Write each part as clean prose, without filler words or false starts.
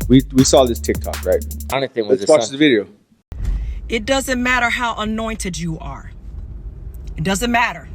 We saw this TikTok, right? Jonathan was Let's watch the video. It doesn't matter how anointed you are. It doesn't matter.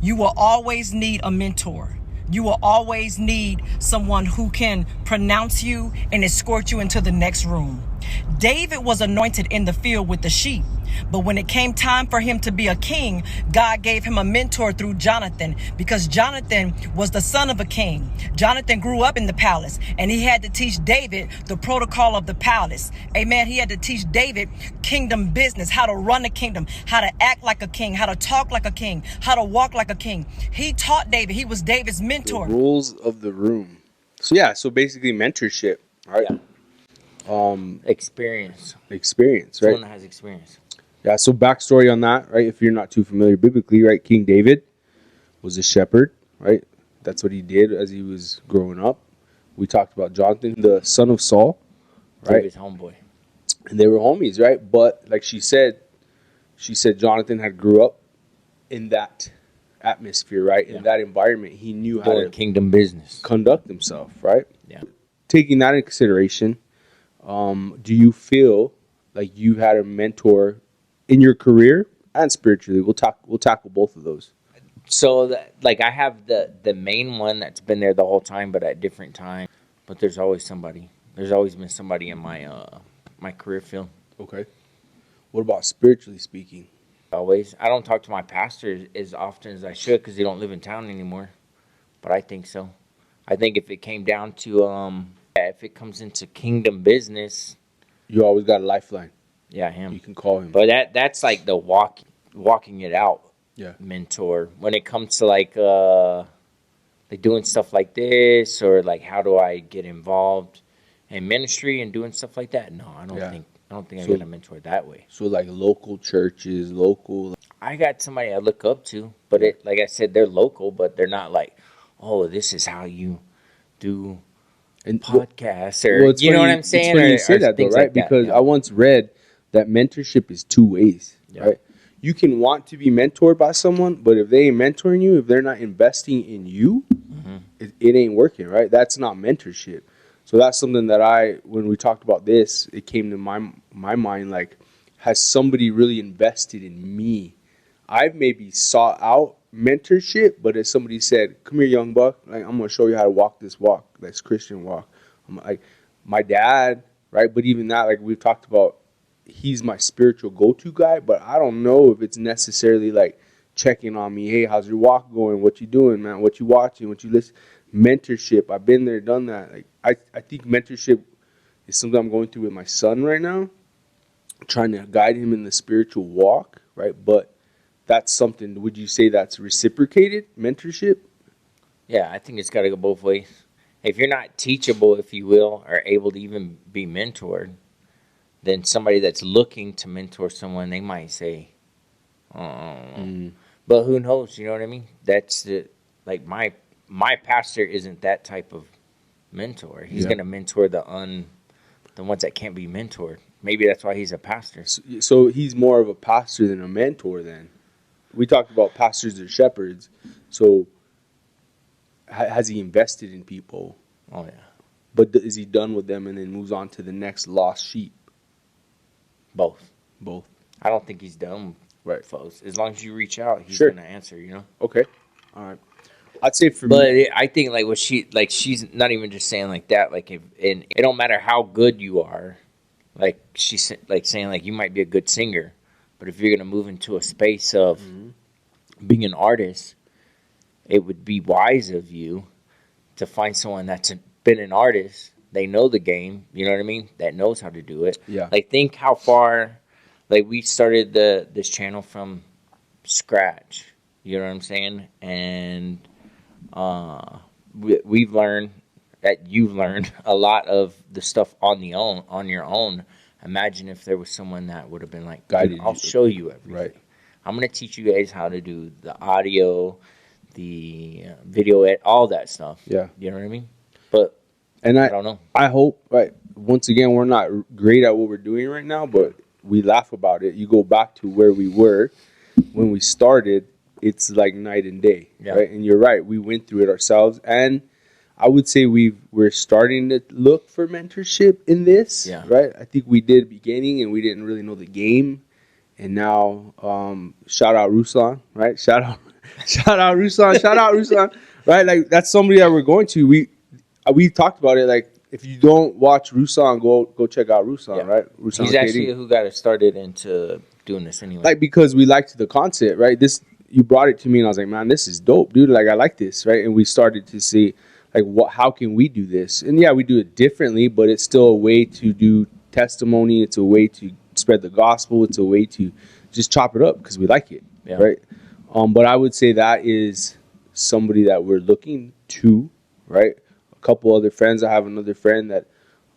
You will always need a mentor. You will always need someone who can pronounce you and escort you into the next room. David was anointed in the field with the sheep, but when it came time for him to be a king, God gave him a mentor through Jonathan, because Jonathan was the son of a king. Jonathan grew up in the palace, and he had to teach David the protocol of the palace. Amen. He had to teach David kingdom business, how to run a kingdom, how to act like a king, how to talk like a king, how to walk like a king. He taught David. He was David's mentor. The rules of the room. So yeah, so basically mentorship, right? Yeah. Experience, right? Someone that has experience. Yeah, so backstory on that, right? If you're not too familiar biblically, right? King David was a shepherd, right? That's what he did as he was growing up. We talked about Jonathan, the son of Saul, right? David's homeboy. And they were homies, right? But like she said Jonathan had grew up in that atmosphere, right? In that environment. He knew how to kingdom business, conduct himself, right? Yeah. Taking that into consideration, do you feel like you had a mentor in your career and spiritually? We'll tackle both of those. So I have the main one that's been there the whole time, but at different times. But there's always somebody. There's always been somebody in my career field. Okay. What about spiritually speaking? Always. I don't talk to my pastor as often as I should because he don't live in town anymore. But I think so. I think if it came down to if it comes into kingdom business, you always got a lifeline. Yeah, him. You can call him. But that's like the walking it out. Yeah. Mentor. When it comes to like doing stuff like this, or like how do I get involved in ministry and doing stuff like that? No, I don't think I got a mentor that way. So like local churches, I got somebody I look up to, but like I said, they're local, but they're not like, oh, this is how you do podcasts, or you know what I'm saying? It's funny you say that though, right? Because I once read that mentorship is two ways, right? You can want to be mentored by someone, but if they ain't mentoring you, if they're not investing in you, it ain't working, right? That's not mentorship. So that's something that when we talked about this, it came to my mind, like, has somebody really invested in me? I've maybe sought out mentorship, but if somebody said, come here, young buck, like, I'm going to show you how to walk this Christian walk. I'm like, my dad, right? But even that, like we've talked about, he's my spiritual go-to guy, but I don't know if it's necessarily like checking on me. Hey, how's your walk going? What you doing, man? What you watching? What you listen? Mentorship. I've been there, done that. Like I think mentorship is something I'm going through with my son right now, trying to guide him in the spiritual walk, right? But that's something, would you say that's reciprocated, mentorship? Yeah, I think it's got to go both ways. If you're not teachable, if you will, or able to even be mentored, then somebody that's looking to mentor someone, they might say, but who knows, you know what I mean? That's like my pastor isn't that type of mentor. He's going to mentor the ones that can't be mentored. Maybe that's why he's a pastor. So he's more of a pastor than a mentor then. We talked about pastors or shepherds. So has he invested in people? Oh, yeah. But is he done with them and then moves on to the next lost sheep? Both. I don't think he's done, right, folks. As long as you reach out, he's going to answer, you know? Okay. All right. I'd say for me. But I think like she's not even just saying like that. Like and it don't matter how good you are. Like she's like saying like you might be a good singer, but if you're going to move into a space of being an artist, it would be wise of you to find someone that's been an artist. They know the game, you know what I mean? That knows how to do it. Yeah. Like think how far, like we started this channel from scratch. You know what I'm saying? And we've learned that you've learned a lot of the stuff on your own. Imagine if there was someone that would have been like, I'll show you everything. Right. I'm going to teach you guys how to do the audio, the video, all that stuff. Yeah. You know what I mean? But I don't know. I hope, right, once again, we're not great at what we're doing right now, but we laugh about it. You go back to where we were when we started, it's like night and day, right? And you're right. We went through it ourselves. And I would say we're starting to look for mentorship in this, right? I think we did beginning and we didn't really know the game. And now, shout out Ruslan, right? Shout out Ruslan, right? Like that's somebody that we're going to. We talked about it. Like if you don't watch Ruslan, go check out Ruslan, right? Ruslan He's actually who got us started into doing this anyway. Like because we liked the concept, right? You brought it to me and I was like, man, this is dope, dude. Like I like this, right? And we started to see like how can we do this? And yeah, we do it differently, but it's still a way to do testimony. It's a way to spread the gospel. It's a way to just chop it up because we like it, right? But I would say that is somebody that we're looking to, right? A couple other friends. I have another friend that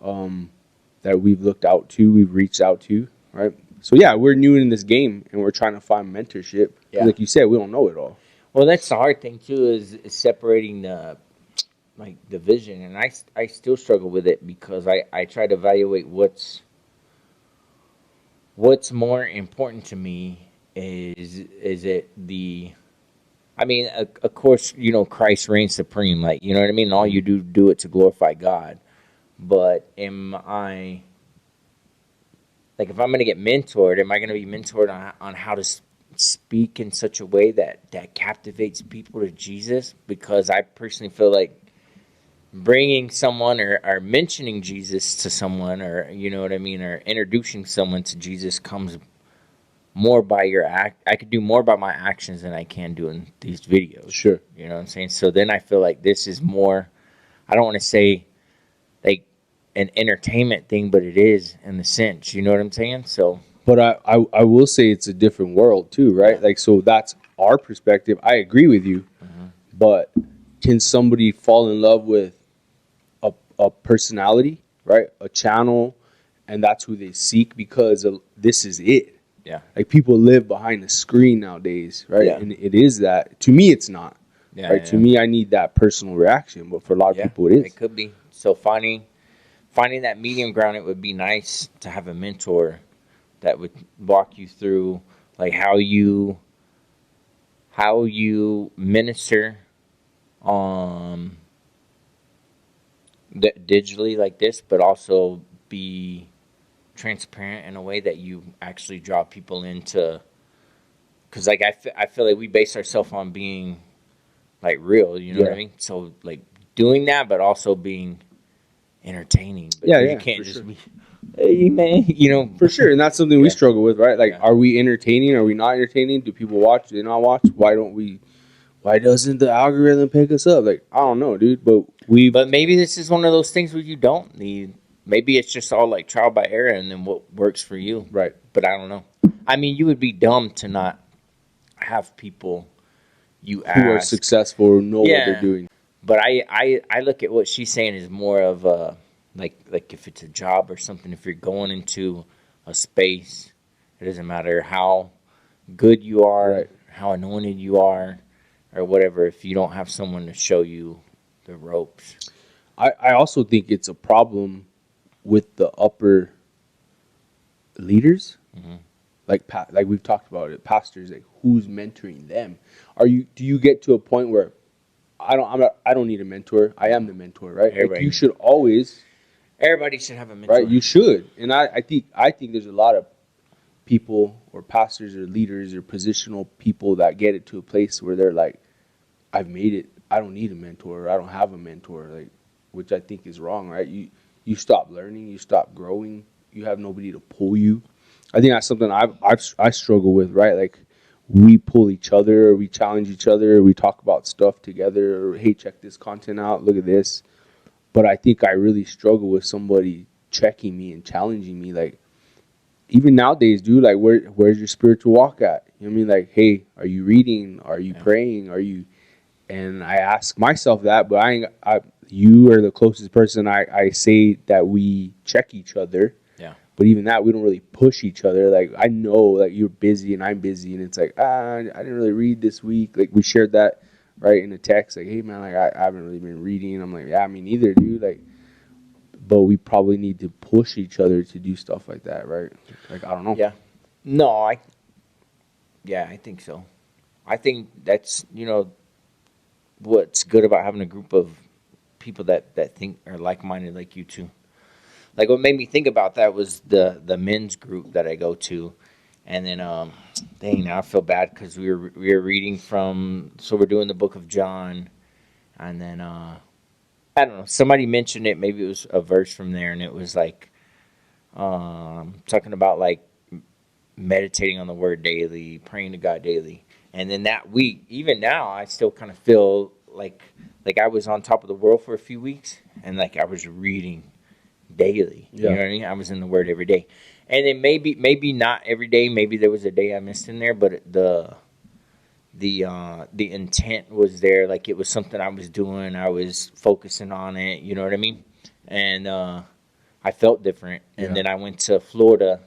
that we've looked out to, we've reached out to, right? So yeah, we're new in this game and we're trying to find mentorship. Like you said, we don't know it all. Well, that's the hard thing too, is separating the vision, and I still struggle with it because I try to evaluate what's more important to me. Is it the, I mean, of course, you know, Christ reigns supreme, like, you know what I mean? All you do it to glorify God. But am I, like, if I'm going to get mentored, am I going to be mentored on how to speak in such a way that captivates people to Jesus? Because I personally feel like bringing someone or mentioning Jesus to someone, or, you know what I mean, or introducing someone to Jesus comes more by your act. I could do more by my actions than I can do in these videos. Sure. You know what I'm saying? So then I feel like this is more, I don't want to say like an entertainment thing, but it is in the sense, you know what I'm saying? So, but I will say it's a different world too, right? Like, so that's our perspective. I agree with you, but can somebody fall in love with a personality, right? A channel, and that's who they seek because this is it. Yeah. Like people live behind the screen nowadays, right? Yeah. And it is that. To me, it's not. Yeah, right? To me, I need that personal reaction, but for a lot of people, it is. It could be. So finding that medium ground, it would be nice to have a mentor that would walk you through like how you minister digitally like this, but also be transparent in a way that you actually draw people into, because like I feel like we base ourselves on being like real, you know what I mean? So like doing that, but also being entertaining. But you can't just be, hey man, you know, for sure. And that's something we struggle with, right? Like, are we entertaining? Are we not entertaining? Do people watch? Do they not watch? Why doesn't the algorithm pick us up? Like, I don't know, dude. But maybe this is one of those things where you don't need. Maybe it's just all like trial by error, and then what works for you. Right. But I don't know. I mean, you would be dumb to not have people you ask who are successful or know what they're doing. But I look at what she's saying as more of a like if it's a job or something. If you're going into a space, it doesn't matter how good you are, how anointed you are, or whatever. If you don't have someone to show you the ropes, I also think it's a problem with the upper leaders, like we've talked about it, pastors. Like, who's mentoring them? Do you get to a point where I don't need a mentor. I am the mentor, right? Like, you should always. Everybody should have a mentor, right? You should, and I think there's a lot of people or pastors or leaders or positional people that get it to a place where they're like, I've made it. I don't need a mentor. Or I don't have a mentor, like, which I think is wrong, right? You stop learning, you stop growing, you have nobody to pull you. I think that's something I struggle with, right? Like, we pull each other, or we challenge each other, or we talk about stuff together, or hey, check this content out, look at this. But I think I really struggle with somebody checking me and challenging me. Like, even nowadays, dude, like, where's your spiritual walk at? You know what I mean? Like, hey, are you reading? Are you praying? Are you? And I ask myself that, but you are the closest person I say that we check each other. Yeah. But even that, we don't really push each other. Like, I know that you're busy and I'm busy, and it's like, I didn't really read this week. Like, we shared that, right, in the text. Like, hey, man, like, I haven't really been reading. I'm like, yeah, me neither, dude. Like, but we probably need to push each other to do stuff like that, right? Like, I don't know. Yeah. No, I think so. I think that's, what's good about having a group of people that think are like-minded like you too. Like what made me think about that was the men's group that I go to, and then dang, now I feel bad because we were reading from, so we're doing the book of John, and then I don't know, somebody mentioned it, maybe it was a verse from there, and it was like talking about like meditating on the word daily, praying to God daily, and then that week, even now, I still kind of feel like I was on top of the world for a few weeks, and like I was reading daily. You know what I mean? I was in the Word every day, and then maybe not every day. Maybe there was a day I missed in there, but the intent was there. Like it was something I was doing. I was focusing on it. You know what I mean? And I felt different. And then I went to Florida,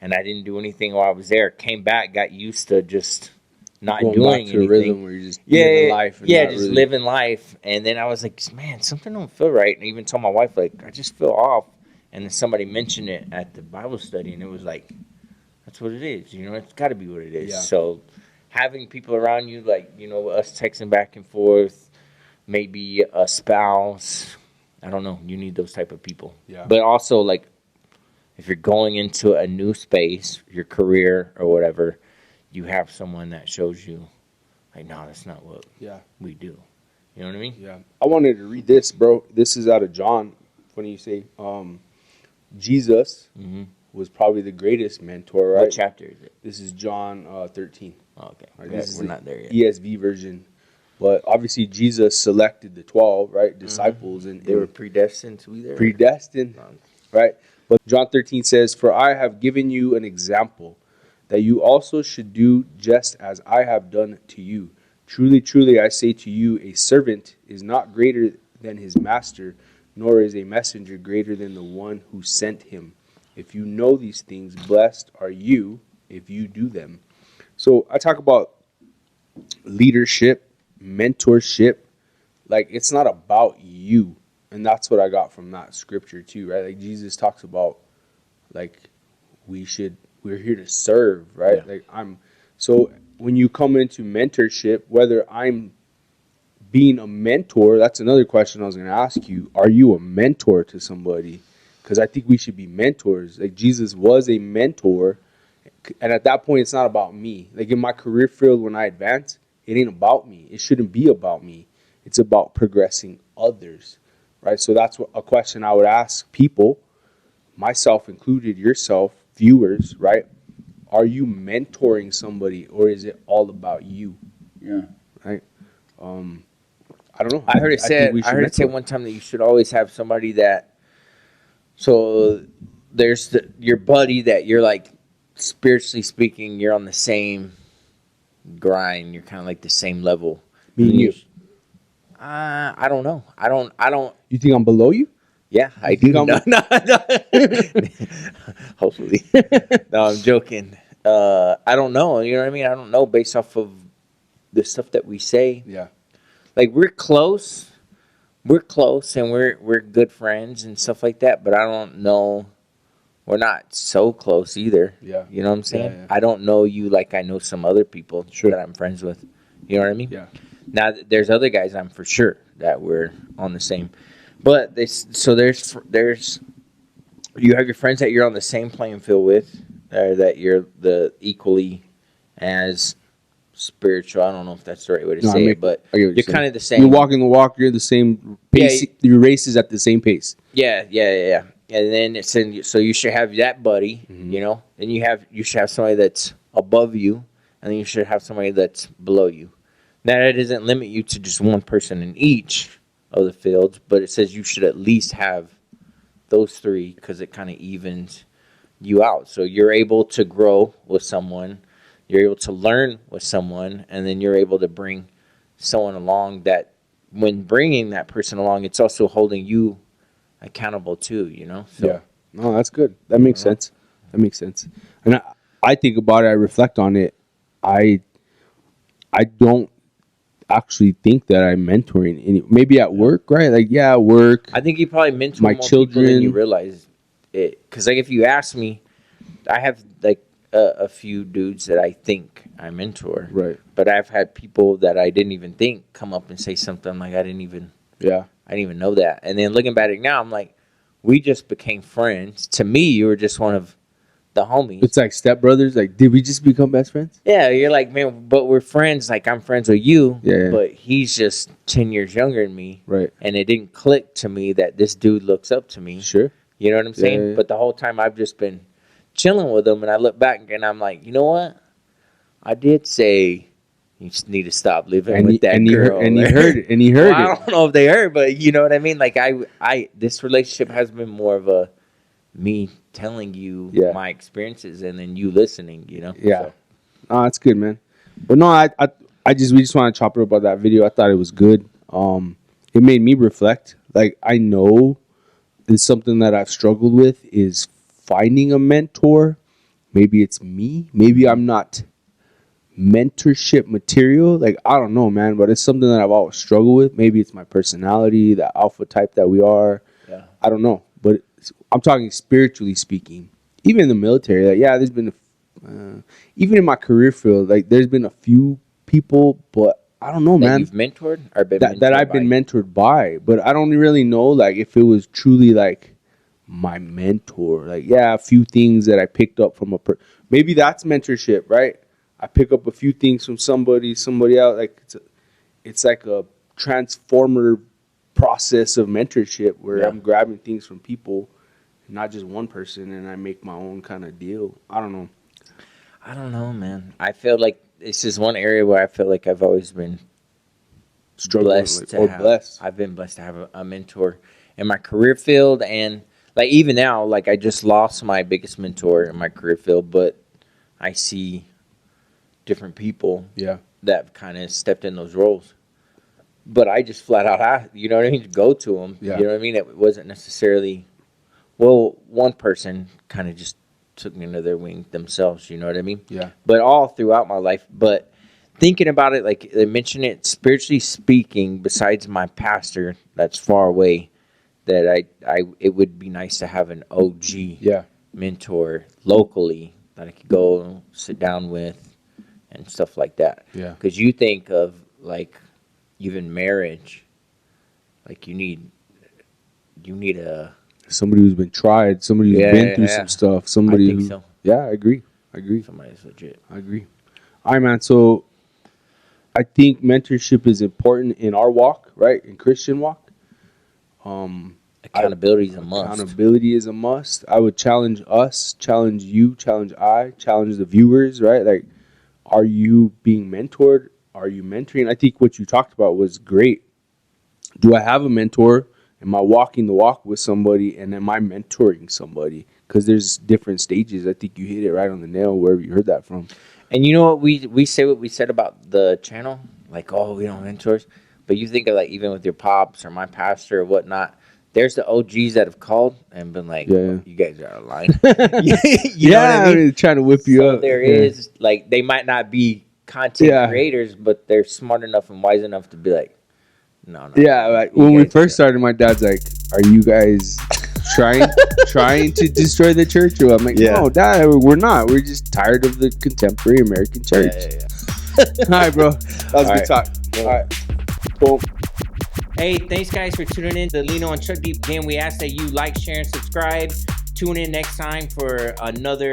and I didn't do anything while I was there. Came back, got used to just not going doing back to anything. A rhythm where you're just living life. And just really living life. And then I was like, man, something don't feel right. And I even told my wife, like, I just feel off. And then somebody mentioned it at the Bible study, and it was like, that's what it is. You know, it's got to be what it is. Yeah. So having people around you, like, you know, us texting back and forth, maybe a spouse, I don't know. You need those type of people. Yeah. But also, like, if you're going into a new space, your career or whatever, you have someone that shows you, like, no, that's not what we do. You know what I mean? Yeah. I wanted to read this, bro. This is out of John. Funny you say. Jesus was probably the greatest mentor, right? What chapter is it? This is John 13. Oh, okay. Right? We're not there yet. ESV version. But obviously Jesus selected the 12, right? Disciples. And they were predestined to be there. Predestined, right? But John 13 says, "For I have given you an example, that you also should do just as I have done to you. Truly, truly, I say to you, a servant is not greater than his master, nor is a messenger greater than the one who sent him. If you know these things, blessed are you if you do them." So I talk about leadership, mentorship. Like, it's not about you. And that's what I got from that scripture too, right? Like Jesus talks about, like, we're here to serve, right? Yeah. Like so when you come into mentorship, whether I'm being a mentor, that's another question I was going to ask you. Are you a mentor to somebody? Because I think we should be mentors. Like Jesus was a mentor, and at that point, it's not about me. Like in my career field, when I advance, it ain't about me. It shouldn't be about me. It's about progressing others, right? So that's a question I would ask people, myself included, yourself, viewers, right? Are you mentoring somebody, or is it all about you? Yeah. Right? I don't know. I heard it said one time that you should always have somebody that, so there's your buddy that you're like, spiritually speaking, you're on the same grind. You're kind of like the same level. Me and you. I don't know. I don't. You think I'm below you? Yeah, I do. No. Hopefully. No, I'm joking. I don't know. You know what I mean? I don't know based off of the stuff that we say. Yeah. Like we're close, and we're good friends and stuff like that. But I don't know. We're not so close either. Yeah. You know what I'm saying? Yeah. I don't know you like I know some other people that I'm friends with. You know what I mean? Yeah. Now there's other guys I'm for sure that we're on the same. But there's you have your friends that you're on the same playing field with, or that you're the equally as spiritual. I don't know if that's the right way to say it, but you're kind of the same. You're walking the walk. You're the same pace. Yeah, your race is at the same pace. Yeah. And then so you should have that buddy, you know. Then you should have somebody that's above you, and then you should have somebody that's below you. Now that doesn't limit you to just one person in each of the fields, but it says you should at least have those three because it kind of evens you out. So you're able to grow with someone, you're able to learn with someone, and then you're able to bring someone along that when bringing that person along, it's also holding you accountable too, you know? So, yeah. No, that's good. That makes sense. That makes sense. And I think about it, I reflect on it. I don't actually think that I'm mentoring maybe at work, right? Like, yeah, at work. I think you probably mentor my more children people than you realize it. Because, like, if you ask me, I have, like, a few dudes that I think I mentor. Right. But I've had people that I didn't even think come up and say something like I didn't even I didn't even know that. And then looking back at it now, I'm like, we just became friends. To me, you were just one of the homies. It's like stepbrothers. Like, did we just become best friends? Yeah, you're like, man, but we're friends. Like, I'm friends with you. Yeah. But he's just 10 years younger than me. Right. And it didn't click to me that this dude looks up to me. Sure. You know what I'm saying? Yeah. But the whole time I've just been chilling with him, and I look back and I'm like, you know what? I did say you just need to stop living with that girl. He heard it. Well, I don't know if they heard, but you know what I mean? Like, I this relationship has been more of a me telling you my experiences and then you listening, you know? Yeah. So. Oh, that's good, man. But no, we just want to chop it up about that video. I thought it was good. It made me reflect. Like, I know it's something that I've struggled with is finding a mentor. Maybe it's me. Maybe I'm not mentorship material. Like, I don't know, man, but it's something that I've always struggled with. Maybe it's my personality, the alpha type that we are. Yeah. I don't know, but I'm talking spiritually speaking. Even in the military, like, there's been even in my career field, like, there's been a few people, but I don't know, man. You've mentored or been that I've been mentored by, but I don't really know, like, if it was truly like my mentor. Like, a few things that I picked up from maybe that's mentorship, right? I pick up a few things from somebody else. Like, it's like a transformer process of mentorship where I'm grabbing things from people, not just one person, and I make my own kind of deal. I don't know, man. I feel like this is one area where I feel like I've always been blessed. I've been blessed to have a mentor in my career field, and like even now, like I just lost my biggest mentor in my career field, but I see different people that kind of stepped in those roles. But I just flat out, you know what I mean, go to them. You know what I mean? It wasn't necessarily, one person kind of just took me under their wing themselves, you know what I mean? Yeah. But all throughout my life. But thinking about it, like they mentioned it, spiritually speaking, besides my pastor that's far away, that it would be nice to have an OG mentor locally that I could go sit down with and stuff like that. Yeah. Because you think of, like, even marriage, like you need somebody who's been tried, somebody who's been through some stuff, somebody I think so. I agree. Somebody's legit. I agree. All right, man. So I think mentorship is important in our walk, right? In Christian walk. Accountability is a must. Accountability is a must. I would challenge us, challenge you, challenge the viewers, right? Like, are you being mentored? Are you mentoring? I think what you talked about was great. Do I have a mentor? Am I walking the walk with somebody? And am I mentoring somebody? Because there's different stages. I think you hit it right on the nail wherever you heard that from. And you know what? We say what we said about the channel. Like, oh, we don't have mentors. But you think of, like, even with your pops or my pastor or whatnot, there's the OGs that have called and been like, you guys are out of line. you know what I mean? Trying to whip you up. There is, like, they might not be content creators, but they're smart enough and wise enough to be like, no. Yeah, like when we first started, my dad's like, "Are you guys trying to destroy the church?" Or I'm like, "No, Dad, we're not. We're just tired of the contemporary American church." All right, bro. That was a good talk. All right, boom. Hey, thanks guys for tuning in to Lino and Chuck Deep. Again, we ask that you like, share, and subscribe. Tune in next time for another